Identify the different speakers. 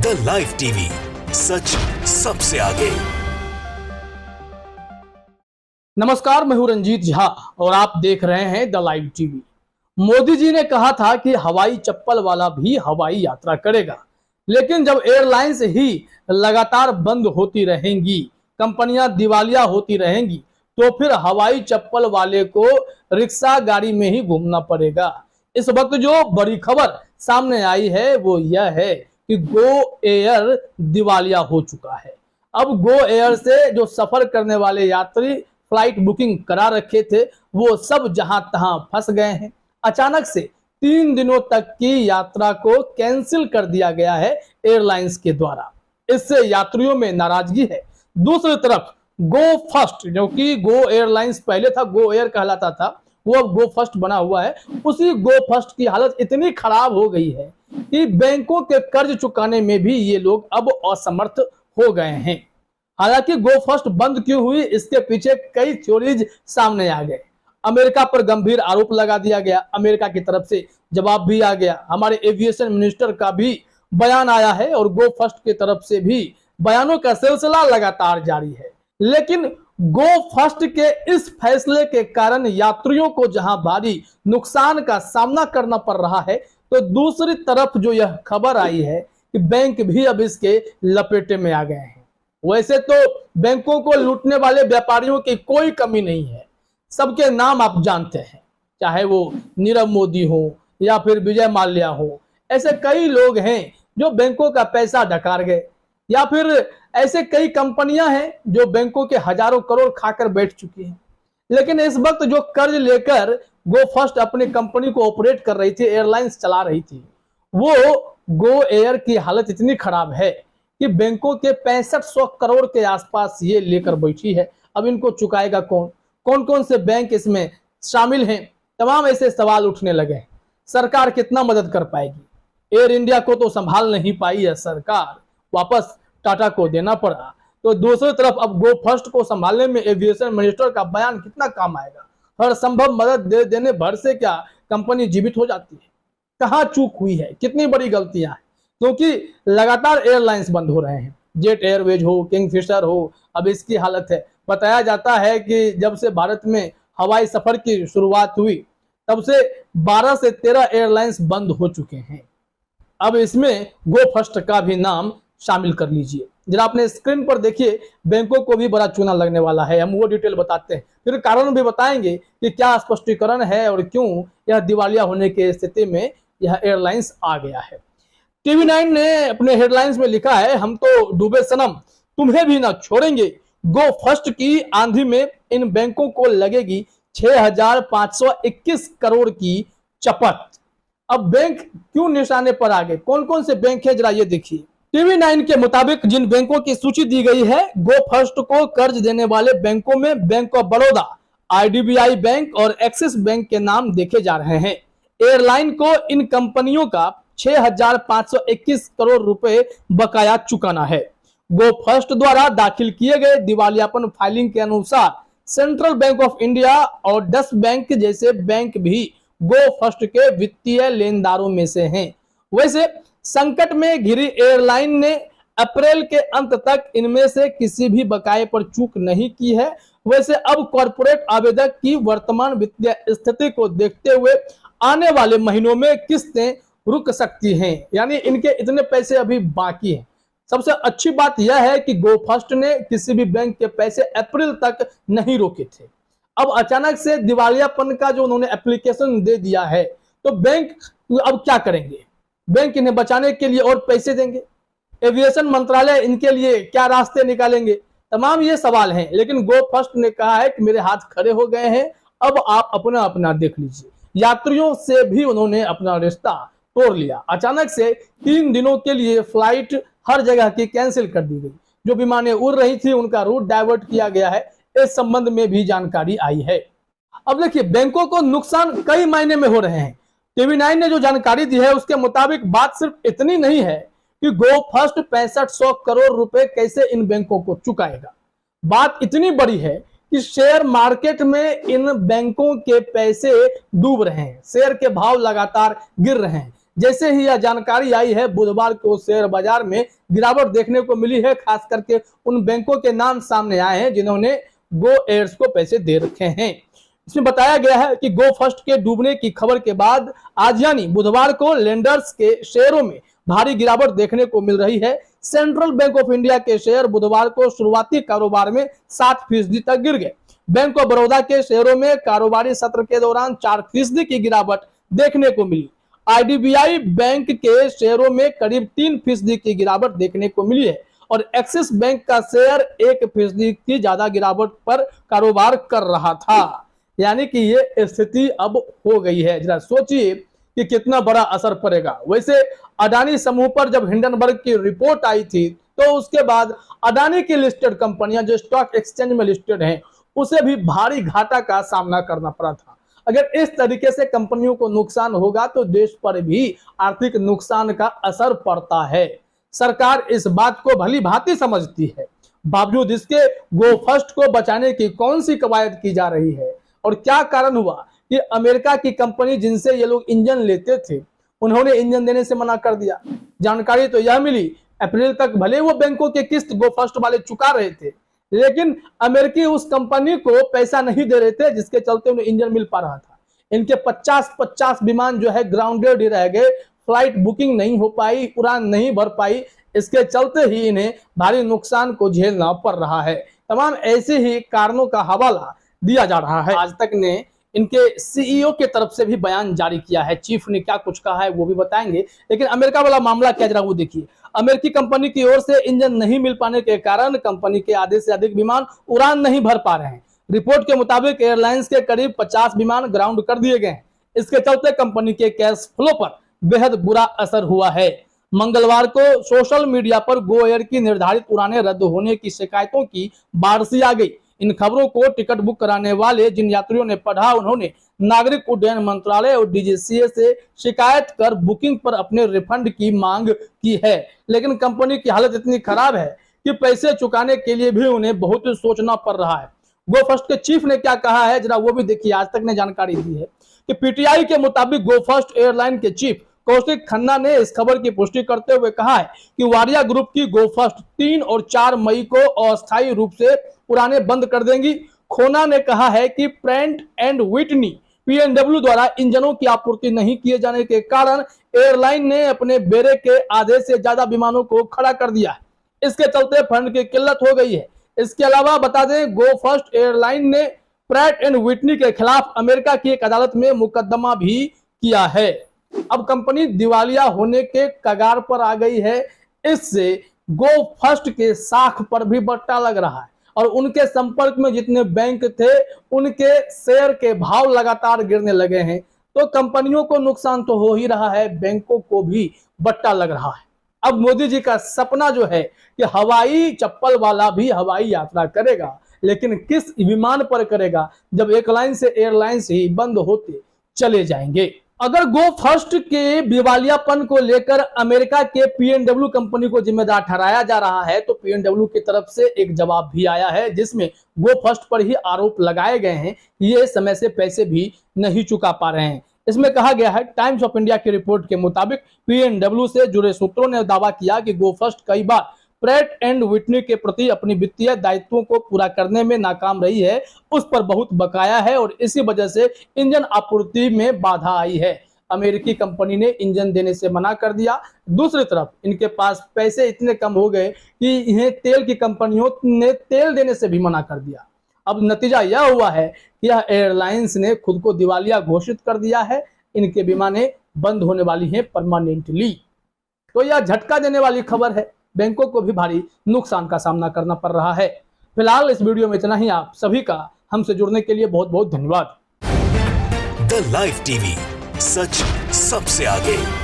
Speaker 1: The live TV, सच सबसे आगे।
Speaker 2: नमस्कार, मैं हूं रंजीत झा और आप देख रहे हैं the live TV. Modi ji ने कहा था कि हवाई चप्पल वाला भी हवाई यात्रा करेगा, लेकिन जब एयरलाइंस ही लगातार बंद होती रहेंगी, कंपनियां दिवालिया होती रहेंगी, तो फिर हवाई चप्पल वाले को रिक्शा गाड़ी में ही घूमना पड़ेगा। इस वक्त जो बड़ी खबर सामने आई है वो यह है कि गो एयर दिवालिया हो चुका है। अब गो एयर से जो सफर करने वाले यात्री फ्लाइट बुकिंग करा रखे थे वो सब जहां तहां फंस गए हैं। अचानक से 3 दिनों तक की यात्रा को कैंसिल कर दिया गया है एयरलाइंस के द्वारा। इससे यात्रियों में नाराजगी है। दूसरी तरफ गो फर्स्ट, जो कि गो एयरलाइंस पहले था, गो एयर कहलाता था, वो अब गो फर्स्ट बना हुआ है। उसी गो फर्स्ट की हालत इतनी खराब हो गई है कि बैंकों के कर्ज चुकाने में भी ये लोग अब असमर्थ हो गए हैं। हालांकि गो फर्स्ट बंद क्यों हुई, इसके पीछे कई थ्योरीज सामने आ गए। अमेरिका पर गंभीर आरोप लगा दिया गया, अमेरिका की तरफ से जवाब भी आ गया, हमारे एविएशन मिनिस्टर का भी बयान आया है और गो फर्स्ट की तरफ से भी बयानों का सिलसिला लगातार जारी है। लेकिन गो फर्स्ट के इस फैसले के कारण यात्रियों को जहां भारी नुकसान का सामना करना पड़ रहा है, तो दूसरी तरफ जो यह खबर आई है कि बैंक भी अब इसके लपेटे में आ गए हैं। वैसे तो बैंकों को लूटने वाले व्यापारियों की कोई कमी नहीं है, सबके नाम आप जानते हैं, चाहे वो नीरव मोदी हो या फिर विजय माल्या हो। ऐसे कई लोग हैं जो बैंकों का पैसा डकार गए, या फिर ऐसे कई कंपनियां हैं जो बैंकों के हजारों करोड़ खाकर बैठ चुकी हैं। लेकिन इस वक्त जो कर्ज लेकर गो फर्स्ट अपनी कंपनी को ऑपरेट कर रही थी, एयरलाइंस चला रही थी, वो गो एयर की हालत इतनी खराब है कि बैंकों के 6500 करोड़ के आसपास ये लेकर बैठी है। अब इनको चुकाएगा कौन? कौन कौन से बैंक इसमें शामिल हैं? तमाम ऐसे सवाल उठने लगे हैं। सरकार कितना मदद कर पाएगी? एयर इंडिया को तो संभाल नहीं पाई है सरकार, वापस टाटा को देना पड़ा। तो दूसरी तरफ अब गो फर्स्ट को संभालने में एविएशन मिनिस्टर का बयान कितना काम आएगा? हर संभव मदद दे देने भर से क्या कंपनी जीवित हो जाती है? कहां चूक हुई है? कितनी बड़ी गलतियां हैं? क्योंकि लगातार एयरलाइंस बंद हो रहे हैं, जेट एयरवेज हो, किंगफिशर हो, अब इसकी हालत है। बताया जाता है कि जब से भारत में हवाई सफर की शुरुआत हुई तब से 12 से 13 एयरलाइंस बंद हो चुके हैं। अब इसमें गो फर्स्ट का भी नाम शामिल कर लीजिए। जरा अपने स्क्रीन पर देखिए, बैंकों को भी बड़ा चूना लगने वाला है। हम वो डिटेल बताते हैं, फिर कारण भी बताएंगे कि क्या स्पष्टीकरण है और क्यों यह दिवालिया होने की स्थिति में यह एयरलाइंस आ गया है। टीवी 9 ने अपने हेडलाइंस में लिखा है, हम तो डूबे सनम, तुम्हें भी ना छोड़ेंगे। गो फर्स्ट की आंधी में इन बैंकों को लगेगी 6521 करोड़ की चपत। अब बैंक क्यों निशाने पर आ गए? कौन कौन से बैंक है, जरा ये देखिए। टीवी 9 के मुताबिक जिन बैंकों की सूची दी गई है, गो फर्स्ट को कर्ज देने वाले बैंकों में bank of Baroda, IDBI bank और एक्सिस बैंक के नाम देखे जा रहे हैं। एयरलाइन को इन कंपनियों का 6521 करोड़ रुपए बकाया चुकाना है। गो फर्स्ट द्वारा दाखिल किए गए दिवालियापन फाइलिंग के अनुसार सेंट्रल बैंक ऑफ इंडिया और डच बैंक जैसे बैंक भी गो फर्स्ट के वित्तीय लेनदारों में से हैं। वैसे संकट में घिरी एयरलाइन ने अप्रैल के अंत तक इनमें से किसी भी बकाये पर चूक नहीं की है। वैसे अब कॉर्पोरेट आवेदक की वर्तमान वित्तीय स्थिति को देखते हुए आने वाले महीनों में किस्तें रुक सकती हैं, यानी इनके इतने पैसे अभी बाकी हैं। सबसे अच्छी बात यह है कि गो फर्स्ट ने किसी भी बैंक के पैसे अप्रैल तक नहीं रोके थे। अब अचानक से दिवालियापन का जो उन्होंने एप्लीकेशन दे दिया है, तो बैंक अब क्या करेंगे? बैंक इन्हें बचाने के लिए और पैसे देंगे? एविएशन मंत्रालय इनके लिए क्या रास्ते निकालेंगे? तमाम ये सवाल हैं। लेकिन गो फर्स्ट ने कहा है कि मेरे हाथ खड़े हो गए हैं, अब आप अपना अपना देख लीजिए। यात्रियों से भी उन्होंने अपना रिश्ता तोड़ लिया। अचानक से 3 दिनों के लिए फ्लाइट हर जगह की कैंसिल कर दी गई। जो विमानें उड़ रही थी उनका रूट डाइवर्ट किया गया है। इस संबंध में भी जानकारी आई है। अब देखिए, बैंकों को नुकसान कई मायने में हो रहे हैं। टीवी 9 ने जो जानकारी दी है उसके मुताबिक बात सिर्फ इतनी नहीं है कि गो फर्स्ट 6500 करोड़ रुपए कैसे इन बैंकों को चुकाएगा। बात इतनी बड़ी है कि शेयर मार्केट में इन बैंकों के पैसे डूब रहे हैं, शेयर के भाव लगातार गिर रहे हैं, जैसे ही यह जानकारी आई है, बुधवार को शेयर बाजार में गिरावट देखने को मिली है। खास करके उन बैंकों के नाम सामने आए हैं जिन्होंने गो एयर्स को पैसे दे रखे हैं। इसमें बताया गया है कि गो फर्स्ट के डूबने की खबर के बाद आज यानी बुधवार को लेंडर्स के शेयरों में भारी गिरावट देखने को मिल रही है। सेंट्रल बैंक ऑफ इंडिया के शेयर बुधवार को शुरुआती कारोबार में 7% तक गिर गए। बैंक ऑफ बड़ौदा के शेयरों में कारोबारी सत्र के दौरान 4% की गिरावट देखने को मिली। आईडीबीआई बैंक के शेयरों में करीब 3% की गिरावट देखने को मिली है और एक्सिस बैंक का शेयर 1% की ज्यादा गिरावट पर कारोबार कर रहा था। यानी कि ये स्थिति अब हो गई है। जरा सोचिए कि कितना बड़ा असर पड़ेगा। वैसे अडानी समूह पर जब हिंडनबर्ग की रिपोर्ट आई थी तो उसके बाद अडानी की लिस्टेड कंपनियां जो स्टॉक एक्सचेंज में लिस्टेड हैं उसे भी भारी घाटा का सामना करना पड़ा था। अगर इस तरीके से कंपनियों को नुकसान होगा तो देश पर भी आर्थिक नुकसान का असर पड़ता है। सरकार इस बात को भली भांति समझती है, बावजूद इसके गो फर्स्ट को बचाने की कौन सी कवायद की जा रही है और क्या कारण हुआ कि अमेरिका की कंपनी जिनसे ये लोग इंजन लेते थे उन्होंने इंजन देने से मना कर दिया। जानकारी तो यह मिली अप्रैल तक भले वो बैंकों के किस्त गो फर्स्ट वाले चुका रहे थे, लेकिन अमेरिकी उस कंपनी को पैसा नहीं दे रहे थे, जिसके चलते उन्हें इंजन मिल पा रहा था। इनके 50 विमान जो है ग्राउंडेड ही रह गए, फ्लाइट बुकिंग नहीं हो पाई, उड़ान नहीं भर पाई। इसके चलते ही इन्हें भारी नुकसान को झेलना पड़ रहा है। तमाम ऐसे ही कारणों का हवाला दिया जा रहा है। आज तक ने इनके सीईओ के तरफ से भी बयान जारी किया है। चीफ ने क्या कुछ कहा है वो भी बताएंगे, लेकिन अमेरिका वाला मामला क्या जरा वो देखिए। अमेरिकी कंपनी की ओर से इंजन नहीं मिल पाने के कारण कंपनी के आधे से अधिक विमान उड़ान नहीं भर पा रहे हैं। रिपोर्ट के मुताबिक एयरलाइंस के करीब 50 विमान ग्राउंड कर दिए गए हैं। इसके चलते कंपनी के कैश फ्लो पर बेहद बुरा असर हुआ है। मंगलवार को सोशल मीडिया पर गो एयर की निर्धारित उड़ानें रद्द होने की शिकायतों की बारिश आ गई। इन खबरों को टिकट बुक कराने वाले जिन यात्रियों ने पढ़ा उन्होंने नागरिक उड्डयन मंत्रालय और डीजीसीए से शिकायत कर बुकिंग पर अपने रिफंड की मांग की है, लेकिन कंपनी की हालत इतनी खराब है कि पैसे चुकाने के लिए भी उन्हें बहुत सोचना पड़ रहा है। गो फर्स्ट के चीफ ने क्या कहा है जरा वो भी देखिए। आज तक ने जानकारी दी है कि पीटीआई के मुताबिक गो फर्स्ट एयरलाइन के चीफ कौशिक खन्ना ने इस खबर की पुष्टि करते हुए कहा है कि वारिया ग्रुप की गो फर्स्ट 3 और 4 मई को अस्थायी रूप से उड़ानें बंद कर देंगी। खोना ने कहा है कि प्रैट एंड व्हिटनी पीएनडब्ल्यू द्वारा इंजनों की आपूर्ति नहीं किए जाने के कारण एयरलाइन ने अपने बेड़े के आधे से ज्यादा विमानों को खड़ा कर दिया है। इसके चलते फंड की किल्लत हो गई है। इसके अलावा बता दें गो फर्स्ट एयरलाइन ने प्रैट एंड व्हिटनी के खिलाफ अमेरिका की एक अदालत में मुकदमा भी किया है। अब कंपनी दिवालिया होने के कगार पर आ गई है। इससे गो फर्स्ट के साख पर भी बट्टा लग रहा है और उनके संपर्क में जितने बैंक थे उनके शेयर के भाव लगातार गिरने लगे हैं। तो कंपनियों को नुकसान तो हो ही रहा है, बैंकों को भी बट्टा लग रहा है। अब मोदी जी का सपना जो है कि हवाई चप्पल वाला भी हवाई यात्रा करेगा, लेकिन किस विमान पर करेगा जब एक लाइन से एयरलाइंस ही बंद होते चले जाएंगे। अगर गो फर्स्ट के दिवालियापन को लेकर अमेरिका के पीएनडब्ल्यू कंपनी को जिम्मेदार ठहराया जा रहा है तो पीएनडब्ल्यू की तरफ से एक जवाब भी आया है जिसमें गो फर्स्ट पर ही आरोप लगाए गए हैं कि ये समय से पैसे भी नहीं चुका पा रहे हैं। इसमें कहा गया है, टाइम्स ऑफ इंडिया की रिपोर्ट के मुताबिक पीएनडब्ल्यू से जुड़े सूत्रों ने दावा किया कि गो फर्स्ट कई बार प्रैट एंड व्हिटनी के प्रति अपनी वित्तीय दायित्वों को पूरा करने में नाकाम रही है, उस पर बहुत बकाया है और इसी वजह से इंजन आपूर्ति में बाधा आई है। अमेरिकी कंपनी ने इंजन देने से मना कर दिया। दूसरी तरफ इनके पास पैसे इतने कम हो गए कि इन्हें तेल की कंपनियों ने तेल देने से भी मना कर दिया। अब नतीजा यह हुआ है कि यह एयरलाइंस ने खुद को दिवालिया घोषित कर दिया है। इनके विमानें बंद होने वाली हैं परमानेंटली। तो यह झटका देने वाली खबर है। बैंकों को भी भारी नुकसान का सामना करना पड़ रहा है। फिलहाल इस वीडियो में इतना ही। आप सभी का हमसे जुड़ने के लिए बहुत बहुत धन्यवाद।
Speaker 1: द लाइव टीवी, सच सबसे आगे।